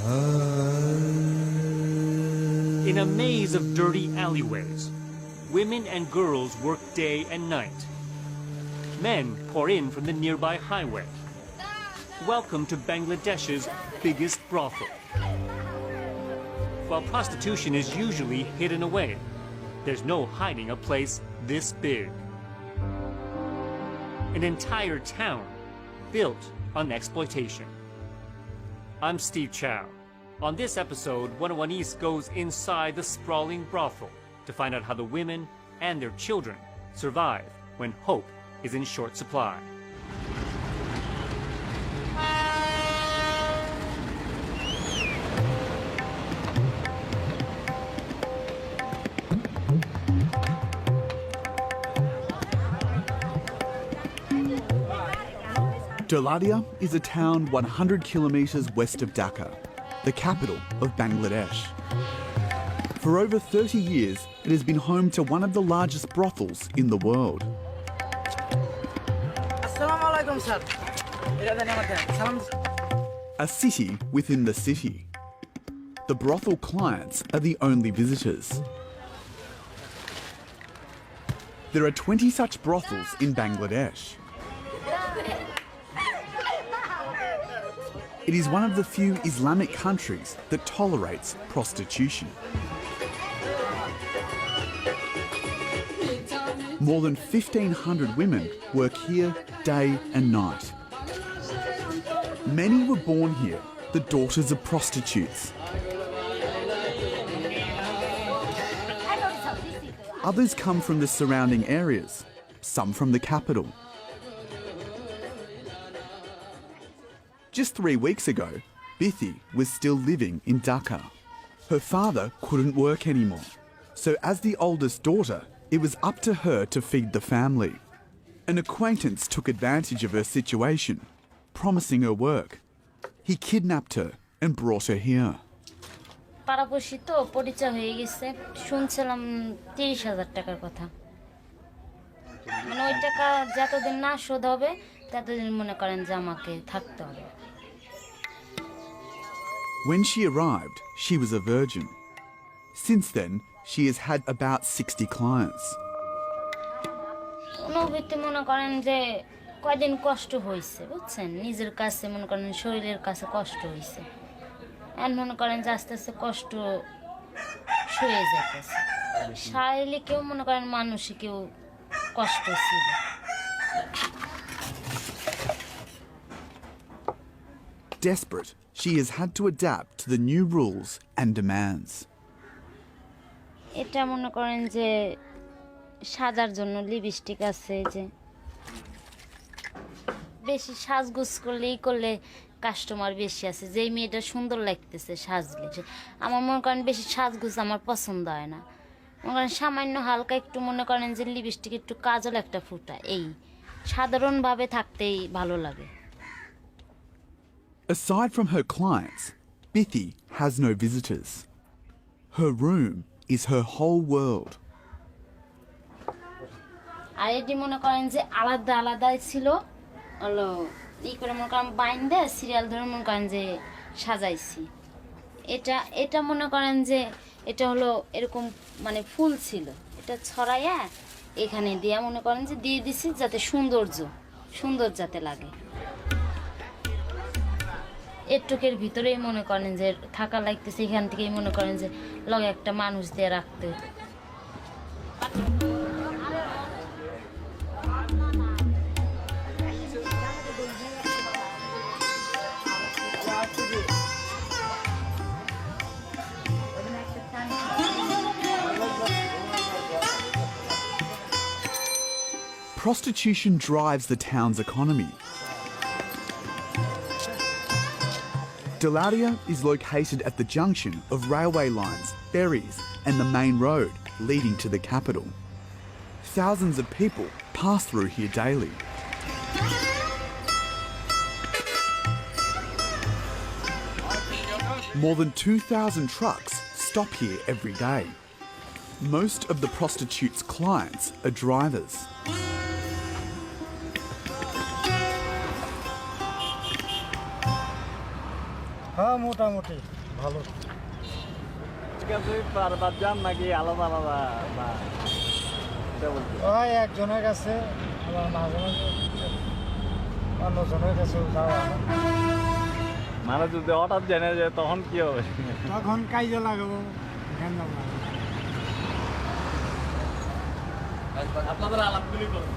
In a maze of dirty alleyways, women and girls work day and night. Men pour in from the nearby highway. Welcome to Bangladesh's biggest brothel. While prostitution is usually hidden away, there's no hiding a place this big. An entire town built on exploitation. I'm Steve Chow. On this episode, 101 East goes inside the sprawling brothel to find out how the women and their children survive when hope is in short supply. Doulotdia is a town 100 kilometres west of Dhaka, the capital of Bangladesh. For over 30 years, it has been home to one of the largest brothels in the world. A city within the city. The brothel clients are the only visitors. There are 20 such brothels in Bangladesh. It is one of the few Islamic countries that tolerates prostitution. More than 1,500 women work here day and night. Many were born here, the daughters of prostitutes. Others come from the surrounding areas, some from the capital. Just 3 weeks ago, Bithi was still living in Dhaka. Her father couldn't work anymore, so as the oldest daughter, it was up to her to feed the family. An acquaintance took advantage of her situation, promising her work. He kidnapped her and brought her here. পাড়াপড়শি তো পরিচয় হয়ে গেছে শুনছিলাম 30,000 টাকার কথা মানে ওই টাকা যতদিন না শোধ হবে ততদিন মনে করেন যে আমাকে থাকতে হবে When she arrived, she was a virgin. Since then, she has had about 60 clients. অনুভূতি মনে করেন যে কয়দিন কষ্ট হয়েছে বুঝছেন নিজের কাছে মনে করেন শরীরের কাছে কষ্ট হয়েছে আর মনে করেন যে আস্তে আস্তে কষ্ট শুয়ে যাচ্ছে শারীরিকও মনে করেন মানসিকও কষ্ট ছিল Desperate, she has had to adapt to the new rules and demands. এটা মনে করেন যে সাজার জন্য লিপস্টিক আছে যে বেশি সাজগোজ করলে কাস্টমার বেশি আছে যেই মেয়েটা সুন্দর লাগতেছে সাজলে আমার মনে করেন বেশি সাজগোজ আমার পছন্দ হয় না মনে করেন সামান্য হালকা একটু মনে করেন যে লিপস্টিক একটু কাজল একটা ফুটা এই সাধারণভাবে থাকতেই ভালো লাগে Aside from her clients, Bithi has no visitors. Her room is her whole world. আর এটি মনে করেন যে আলাদা আলাদাই ছিল হলো এই করে মনে করেন বাইন্দে সিরিয়াল ধরে মনে করেন যে সাজাইছি এটা মনে করেন যে এটা হলো এরকম মানে ফুল ছিল এটা ছড়াইয়া এখানে দিয়া মনে করেন যে দিয়ে দিছি যাতে সুন্দর যাতে লাগে এটুকের ভিতরেই মনে করেন যে থাকা লাগতেছে এখান থেকেই মনে করেন যে লগে একটা মানুষ দিয়ে রাখতে Prostitution drives the town's economy. Daulatdia is located at the junction of railway lines, ferries and the main road leading to the capital. Thousands of people pass through here daily. More than 2,000 trucks stop here every day. Most of the prostitutes' clients are drivers. মোটামুটি ভালো। বারবার যান নাকি আলাদা আলাদা না ওই একজনের কাছে আবার মাঝে মাঝে অন্যজনের কাছে যাওয়া হয়। মানে যদি হঠাৎ জেনে যায় তখন কি হবে? তখন কাজে লাগাবো আপনাদের আলাপগুলি করুন।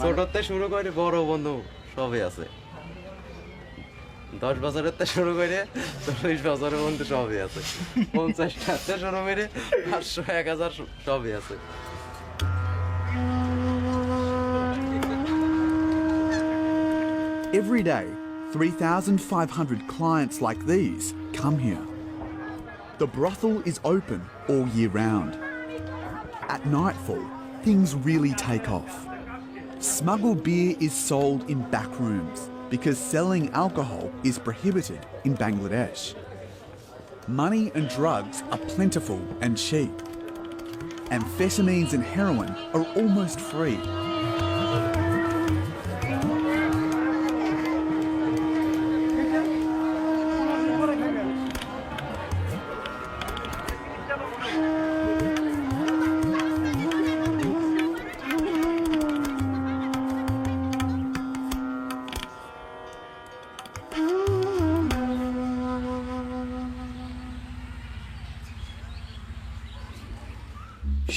ছোটতে শুরু করে বড় বন্ধু সবই আছে, 10 বছরের থেকে শুরু করে 40 বছরের বন্ধু সবই আছে, 50টার থেকে শুরু করে 500 1000 সবই আছে। Every day, 3,500 clients like these come here. The brothel is open all year round. At nightfall, things really take off. Smuggled beer is sold in back rooms because selling alcohol is prohibited in Bangladesh. Money and drugs are plentiful and cheap. Amphetamines and heroin are almost free.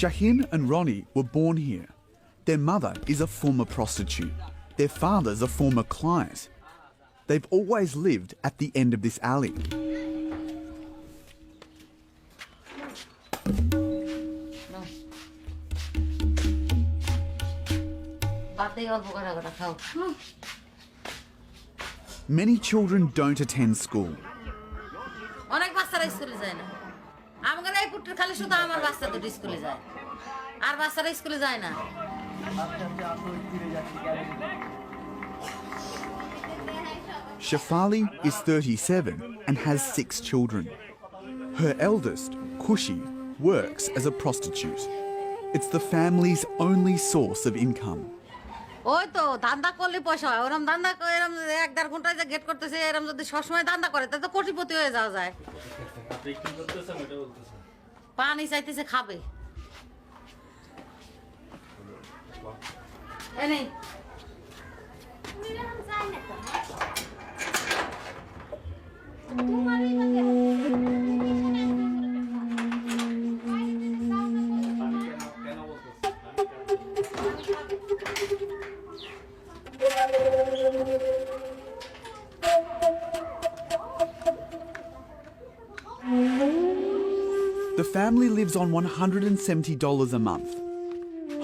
Shaheen and Ronnie were born here. Their mother is a former prostitute. Their father's a former client. They've always lived at the end of this alley. Many children don't attend school. অনেক বাচ্চারা স্কুলে যায় না। আমাদের এই পুত্র খালি শুধু আমার বাচ্চা দুটো স্কুলে যায়, আর বাচ্চারা স্কুলে যায় না। Shafali is 37 and has 6 children. Her eldest, Kushi, works as a prostitute. It's the family's only source of income. ওই তো ধান্দা করলে পয়সা হয়, ওরম ধান্দা এরম 1-1.5 ঘন্টায় যে গেট করতেছে, এরম যদি সবসময় ধান্দা করে তাহলে তো কোটিপতি হয়ে যাওয়া যায়। পানি চাইতেছে খাবে। এনে The family lives on $170 a month.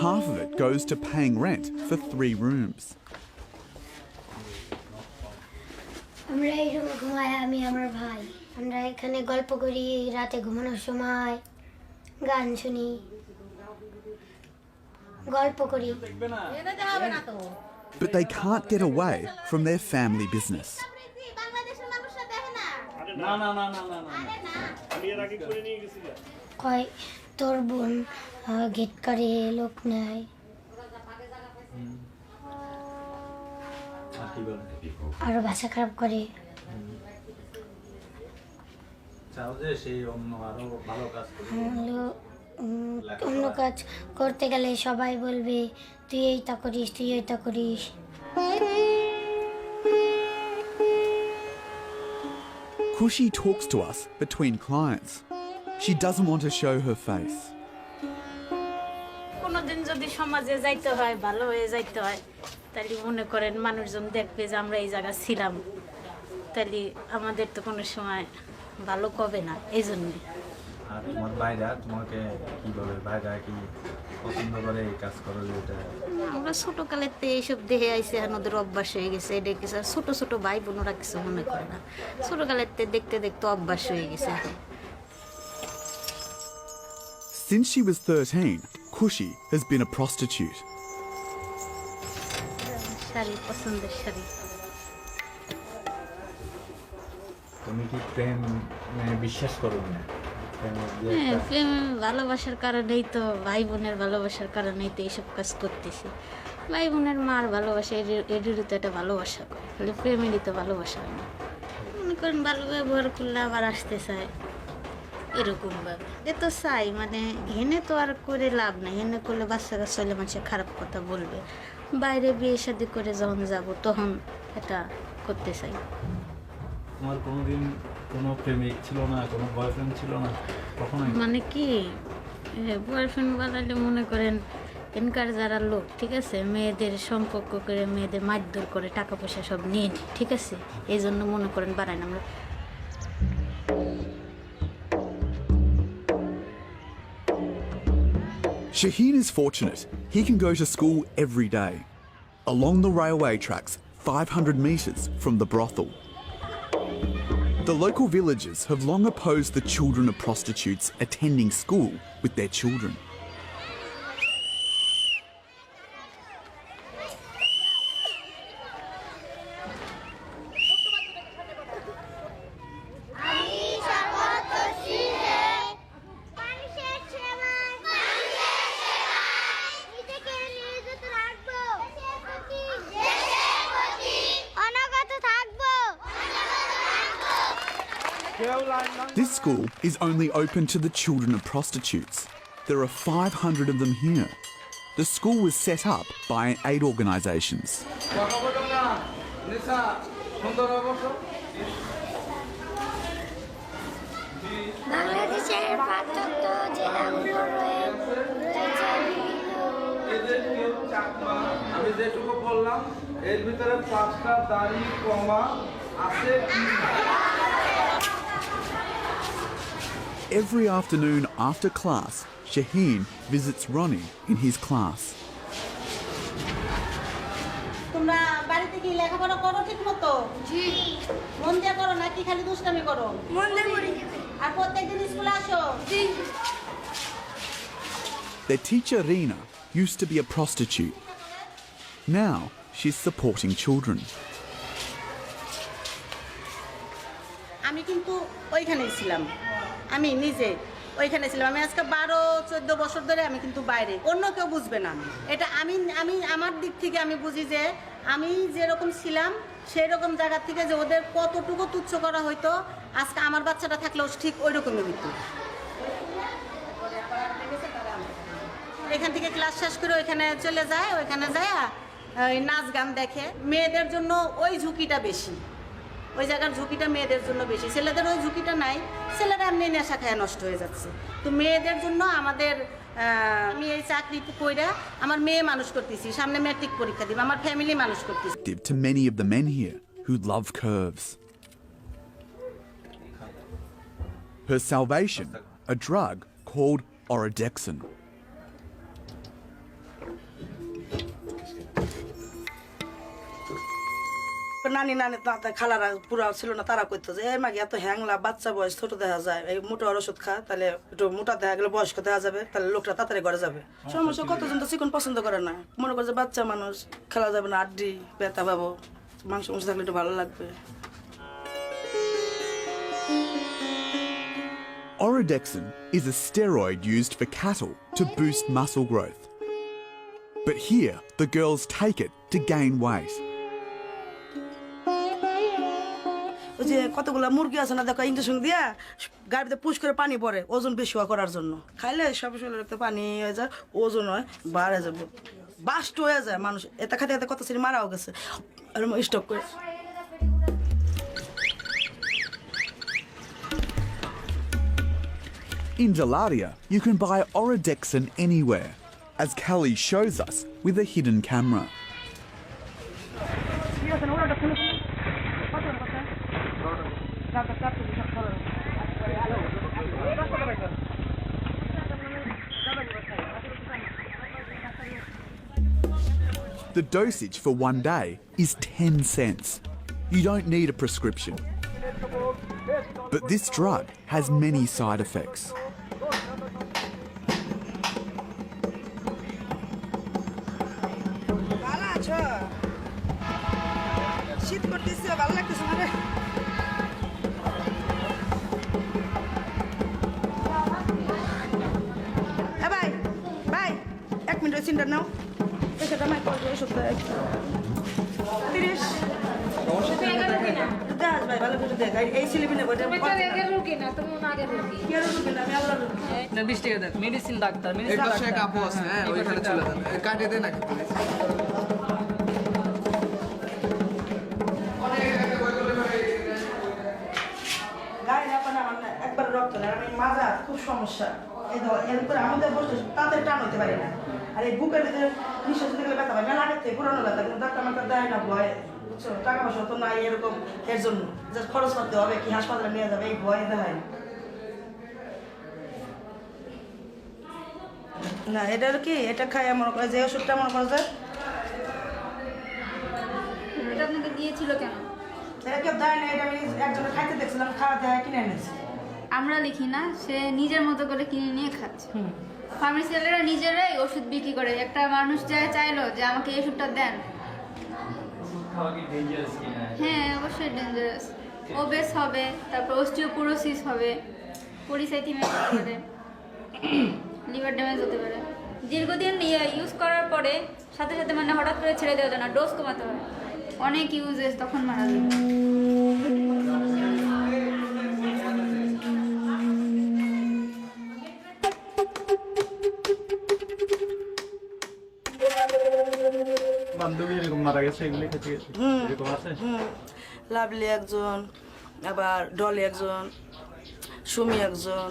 Half of it goes to paying rent for 3 rooms. আমরা এই রুমে ঘুমাই, আমি আমার ভাই। আমরা এখানে গল্প করি, রাতে ঘুমানোর সময় গান শুনি, গল্প করি। এনে হবে না তো। But they can't get away from their family business. কয় তোর বোন গেট করে, লোক নেয়, আরো ভাষা খারাপ করে। অন্য কাজ করতে গেলে সবাই বলবে তুই এইটা করিস, তুই এইটা করিস। Kushi talks to us between clients. She doesn't want to show her face. কোনোদিন যদি সমাজে যাইতে হয়, ভালো হয়ে যাইতে হয়, তাহলে মনে করেন মানুষজন দেখবে যে আমরা এই জায়গা ছিলাম, তাহলে আমাদের তো কোনো সময় ভালো কবে না। এই জন্যে আর তোমার ভাইরা তোমাকে কিভাবে, ভাইরা কি পছন্দ করে এই কাজ করো? যেটা আমরা ছোটকালের থেকে এইসব দেখে আইসি, এখন ওদের অভ্যাস হয়ে গেছে। এটা কিছু ছোট ছোট ভাই বোনরা কিছু মনে করে না, ছোটকালের থেকে দেখতে দেখতে অভ্যাস হয়ে গেছে। Since she was 13, Kushi has been a prostitute. Sari, পছন্দের শাড়ি। তুমি কি প্রেম বিশ্বাস করো না? হ্যাঁ, প্রেম ভালোবাসার কারণেই তো, ভাই বোনের ভালোবাসার কারণেই তো এইসব কাজ করতেছি। ভাই বোনের মার ভালোবাসা এদেরও তো একটা ভালোবাসা করে, খালি প্রেমেরই তো ভালোবাসা হয় না। মনে করেন ভালো ব্যবহার করলে আবার আসতে চায় এরকম ভাবে। এ তো চাই মানে হেনে তো আর করে লাভ নাই, হেনে করলে বাচ্চা কাচ্চা হলে মানুষে খারাপ কথা বলবে। বাইরে বিয়ে শাদী করে যখন যাব তখন এটা করতে চাই। তোমার কোনোদিন কোনো প্রেমিক ছিল না, কোনো বয়ফ্রেন্ড ছিল না কখনোই? মানে কি বয়ফ্রেন্ড বানালে মনে করেন এনকার যারা লোক ঠিক আছে, মেয়েদের সম্পর্ক করে মেয়েদের মারধর করে টাকা পয়সা সব নিয়ে নেয়, ঠিক আছে, এই জন্য মনে করেন বাড়াই না আমরা। Shaheen is fortunate. He can go to school every day. Along the railway tracks, 500 metres from the brothel. The local villagers have long opposed the children of prostitutes attending school with their children. This school is only open to the children of prostitutes. There are 500 of them here. The school was set up by aid organisations. বাংলাদেশের পার্থক্য জেলাগুলো রয়েছে আমি যেটুকু বললাম এর ভিতরে 5টা দাড়ি কমা আছে। Every afternoon after class, Shaheen visits Ronnie in his class. তোমরা বাড়িতে কি লেখাপড়া করো ঠিক মতো? জি মন দিয়ে করো নাকি খালি দুষ্টামি করো? মন দিয়ে করি। আর প্রত্যেকদিন স্কুলে আসো? জি Their teacher Rina used to be a prostitute. Now she's supporting children. আমি কিন্তু ওইখানেই ছিলাম, আমি নিজে ওইখানে ছিলাম। আমি আজকে 12-14 বছর ধরে আমি কিন্তু বাইরে, অন্য কেউ বুঝবে না। এটা আমি আমি আমার দিক থেকে আমি বুঝি যে আমি যেরকম ছিলাম সেই রকম জায়গা থেকে যে ওদের কতটুকু তুচ্ছ করা হইতো, আজকে আমার বাচ্চাটা থাকলেও ঠিক ওই রকমই হইতো। এখান থেকে ক্লাস শেষ করে ওইখানে চলে যায়, ওইখানে যায় ওই নাচ গান দেখে। মেয়েদের জন্য ওই ঝুঁকিটা বেশি, ওই জায়গার ঝুঁকিটা মেয়েদের জন্য বেশি। ছেলেদের ওই ঝুঁকিটা নাই, ছেলেরা এমনি নেশা খায় নষ্ট হয়ে যাচ্ছে। তো মেয়েদের জন্য আমাদের আমি এই চাকরি কইরা আমার মেয়ে মানুষ করতেছি, সামনে ম্যাট্রিক পরীক্ষা দিব, আমার ফ্যামিলি মানুষ করতেছি। To many of the men here who love curves. Her salvation, a drug called orodexin. নানি নানি খালারা পুরা ছিল না, তারা কইতো যে এই মাগি এত হ্যাংলা, বাচ্চা বয়স ছোট দেখা যায়, এই মোটা ওষুধ খা, তাহলে একটু মোটা দেখা গেলে বয়স্ক দেখা যাবে, তাহলে লোকটা তাড়াতাড়ি ঘরে যাবে। সমস্যা কতজন তো চিকন পছন্দ করে না, মনে করে যে বাচ্চা মানুষ খেলা যাবে না, আড্ডি ব্যথা পাবো, মাংস মাংস থাকলে একটু ভালো লাগবে। Orodexin is a steroid used for cattle to boost muscle growth. But here, the girls take it to gain weight. ওই যে কতগুলা মুরগি আছে না, দেখো ইঞ্জেকশন দিয়া গাড়িতে পুশ করে পানি পড়ে ওজন বেশি হওয়া করার জন্য। খাইলে সব শরীরে পানি হয়ে যায়, ওজন হয়, বাড়ে যাবে, বাস্ট হয়ে যায় মানুষ। এটা খাতে খাতে কত শ্রেণী মারাও গেছে স্টক করে। In Daulatdia, you can buy orodexin anywhere, as Callie shows us with a hidden camera. The dosage for one day is 10 cents. You don't need a prescription. But this drug has many side effects. সেটা আমার কত ওষুধ দেয় 30 দেখ ভাই ভালো করে দেখ এই ছেলেপিনে বটে রুগী না তুমি আগের রুগী কে রুগী না আমি আল্লাহ রুগী 20 টাকা দেন মেডিসিন ডাক্তার এই পাশে এক আপু আছে হ্যাঁ ওইখানে চলে যান কাটে দেন নাকি গায়ে না পানা আমার একবার রক্ত না আমি মাজা খুব সমস্যা এই দাও এরপরে আমাদের বসে তাতে টান হতে পারে না আর এই বুকের ভিতরে নিঃশ্বাস নিতে গেলে ব্যথা পায় মেলা আগের থেকে পুরানো ব্যথা কিন্তু ডাক্তার আমাকে দেয় না ভয় বুঝছো টাকা পয়সা তো নাই এরকম এর জন্য যে খরচ করতে হবে কি হাসপাতালে নিয়ে যাবে এই ভয় দেখায় না এটার কি এটা খাই মনে করে যে ওষুধটা মনে করে যায় এটা আপনাকে দিয়েছিল কেন? এটা কেউ দেয় না এটা আমি একজনের খাইতে দেখছিলাম খাওয়াতে কিনে এনেছি আমরা লিখি না, সে নিজের মতো করে কিনে নিয়ে খাচ্ছে। ফার্মেসিয়ালরা নিজেরাই ওষুধ বিক্রি করে। একটা মানুষ যায় চাইলো যে আমাকে এই ওষুধটা দেন, হ্যাঁ অবশ্যই ডেঞ্জারাস। ওবেস হবে, তারপর অস্টিওপোরোসিস হবে, পলিসাইথেমিয়া হতে পারে, লিভার ড্যামেজ হতে পারে। দীর্ঘদিন ইউজ করার পরে সাথে সাথে মানে হঠাৎ করে ছেড়ে দেওয়া যায় না, ডোজ কমাতে হয়। অনেক ইউজেস তখন মারা যাবে। বান্ধবী এরকম মারা গেছে এগুলো খেতে গেছে এরকম আছে লাভলি একজন, আবার ডলি একজন, সুমি একজন।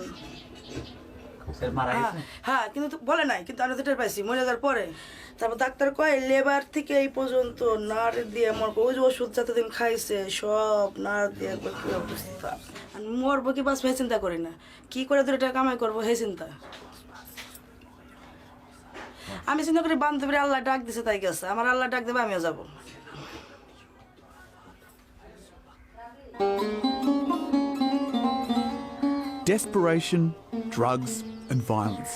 মারা গেছে হ্যাঁ কিন্তু তো বলে নাই, কিন্তু আমি যেটা পাইছি মরে যাওয়ার পরে তারপর ডাক্তার কয় লেবার থেকে এই পর্যন্ত নার দিয়ে মরবো। ওই যে ওষুধ যতদিন খাইছে সব নার দিয়ে একবার কি অবস্থা। আর মরবো কি বাঁচবো হে চিন্তা করি না, কি করে 2 টাকা কামাই করবো হে চিন্তা। আমি চিন্তা করি বান্ধবীর আল্লাহ ডাক দিছে তাই গেছে, আমার আল্লাহ ডাক দেবে আমিও যাবো। Desperation, drugs, and violence.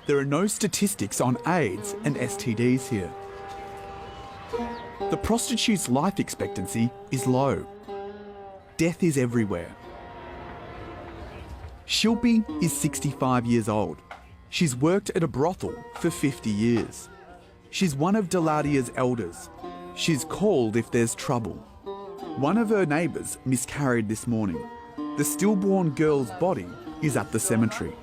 There are no statistics on AIDS and STDs here. The prostitute's life expectancy is low. Death is everywhere. Shilpi is 65 years old. She's worked at a brothel for 50 years. She's one of Daulatdia's elders. She's called if there's trouble. One of her neighbours miscarried this morning. The stillborn girl's body is at the cemetery.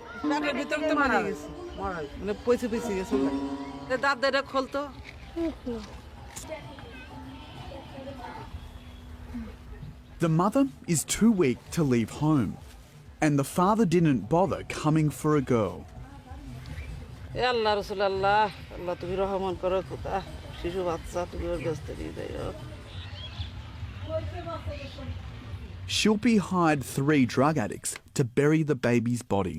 The mother is too weak to leave home, and the father didn't bother coming for a girl. আল্লাহ রসুল্লাহ আল্লাহ তুমি রহমান করো, কোথা শিশু বাচ্চা তুমি ওর ব্যস্ত দিয়ে দেয়। Shilpi hired 3 drug addicts to bury the baby's body.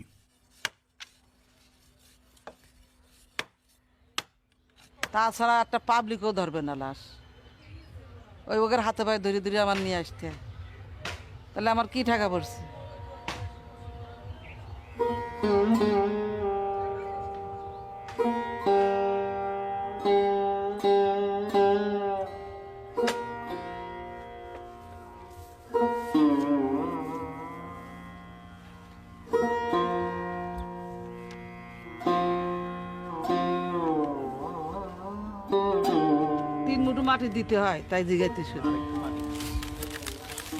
তাছাড়া একটা পাবলিকও ধরবে না লাশ, ওই ওদের হাতে পায়ে ধরে ধরে আমার নিয়ে আসতে, তাহলে আমার কি টাকা পড়ছে। মাটি দিতে হয় তাই জিগাইতে শুরু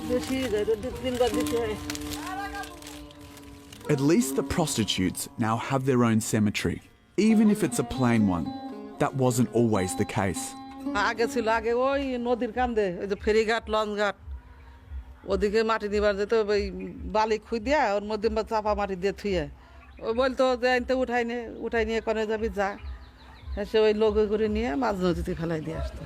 বেশি 2-3 বার দিতে হয়। At least the prostitutes now have their own cemetery, even if it's a plain one. That wasn't always the case. আগে ছিল, আগে ওই নদীর কান্দে ওই যে ফেরিঘাট লঞ্চ ঘাট ওদিকে মাটি নিবার যেত, ওই বালি খুই দিয়া ওর মধ্যে চাপা মাটি দিয়ে থুয়ে ওই বলতো যে আনতে উঠাই নিয়ে কনে যাবি যা, সে ওই লোক করে নিয়ে মাঝ নদীতে ফেলাই দিয়ে আসতো।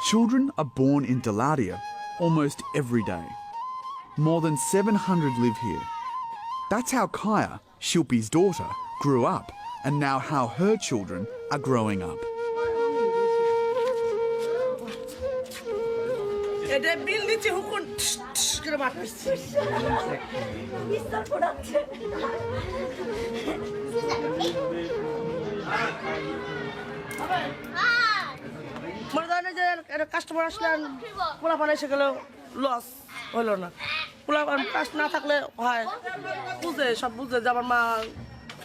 Children are born in Daulatdia almost every day. More than 700 live here. That's how Kaya, Shilpi's daughter, grew up, and now how her children are growing up. Customer আসলে পোলা পানা এসে গেল লস। হলো না পোলা কাজ না থাকলে হয় বুঝে সব বুঝে যে আমার মা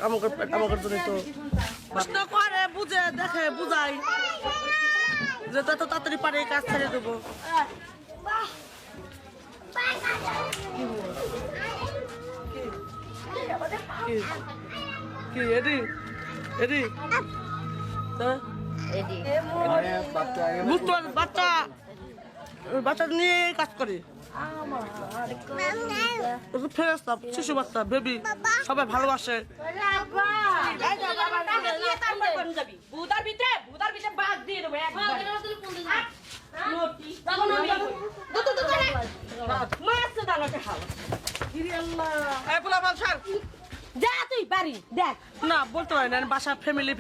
আমাকে জন্য তো প্রশ্ন করে বুঝে দেখে বুঝাই যে তত তাড়াতাড়ি পারে কাজ ছেড়ে দেবো কি এডি এডি বাচ্চা বাচ্চা নিয়ে কাজ করে ফেরেস্তা শিশু বাচ্চা বেবি সবাই ভালোবাসে যা তুই বাড়ি দেখ না বলতে পারি না বাসা ফ্যামিলি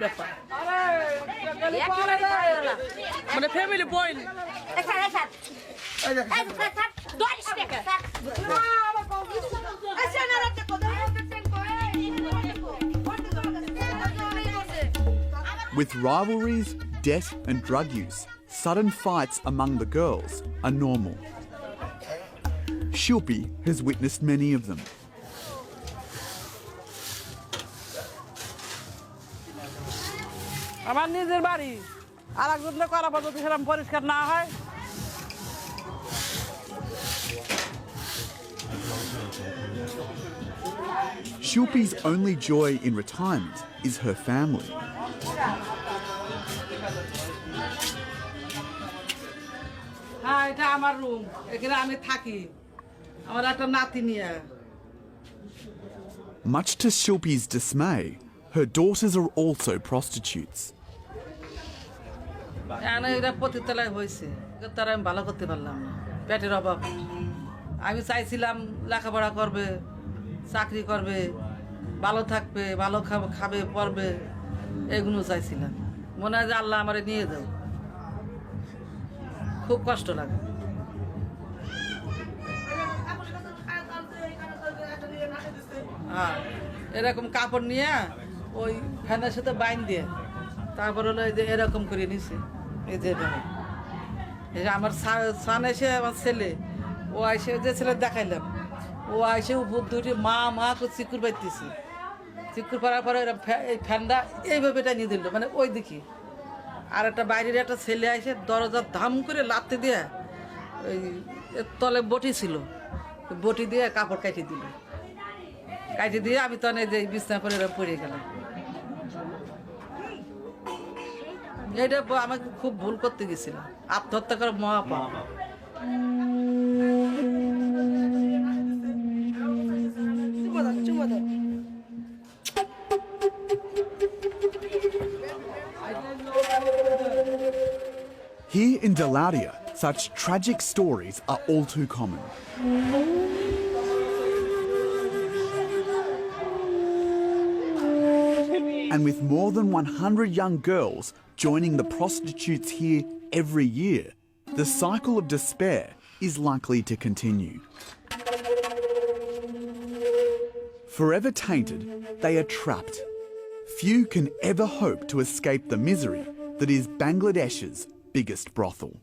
ব্যাপার মানে ফ্যামিলি বই With rivalries, debt and drug use, sudden fights among the girls are normal. Shilpi has witnessed many of them. আমার নিজের বাড়ি আর একজন করা পদ্ধতি সেরকম পরিষ্কার না হয় Shilpi's only joy in retirement is her family. হ্যাঁ এটা আমার রুম এখানে আমি থাকি আমার একটা নাতি নিয়ে Much to Shilpi's dismay, her daughters are also prostitutes. এটা পতিতলায় হয়েছে তারা আমি ভালো করতে পারলাম না পেটের অভাব আমি চাইছিলাম লেখাপড়া করবে চাকরি করবে ভালো থাকবে ভালো খাবে পড়বে এগুলো চাইছিলাম মনে হয় যে আল্লাহ আমারে নিয়ে দাও খুব কষ্ট লাগে হ্যাঁ এরকম কাপড় নিয়ে ওই ফ্যানের সাথে বাইন দিয়ে তারপর হলো এই যে এরকম করে নিছে এই যে আমার সান এসে আমার ছেলে ও এসে যে ছেলে দেখাইলাম ও এসে উপর দুটি মা করে চিকুর পাইতেছে চিকুর পাড়ার পরে এই ফ্যানটা এইভাবে এটা নিয়ে দিল মানে ওই দিকে আর একটা বাইরের একটা ছেলে এসে দরজা ধাম করে লাত্তি দিয়ে ওই তলে বটি ছিল বটি দিয়ে কাপড় কাটিয়ে দিল কাটিয়ে দিয়ে আমি তখন এই যে বিছনা করে পড়ে গেলাম এটা আমাকে খুব ভুল করতে গেছিলাম আত্মহত্যা করার মহাপাপ Here in Daulatdia, such tragic stories are all too common. And with more than 100 young girls joining the prostitutes here every year, the cycle of despair is likely to continue. Forever tainted, they are trapped. Few can ever hope to escape the misery that is Bangladesh's biggest brothel.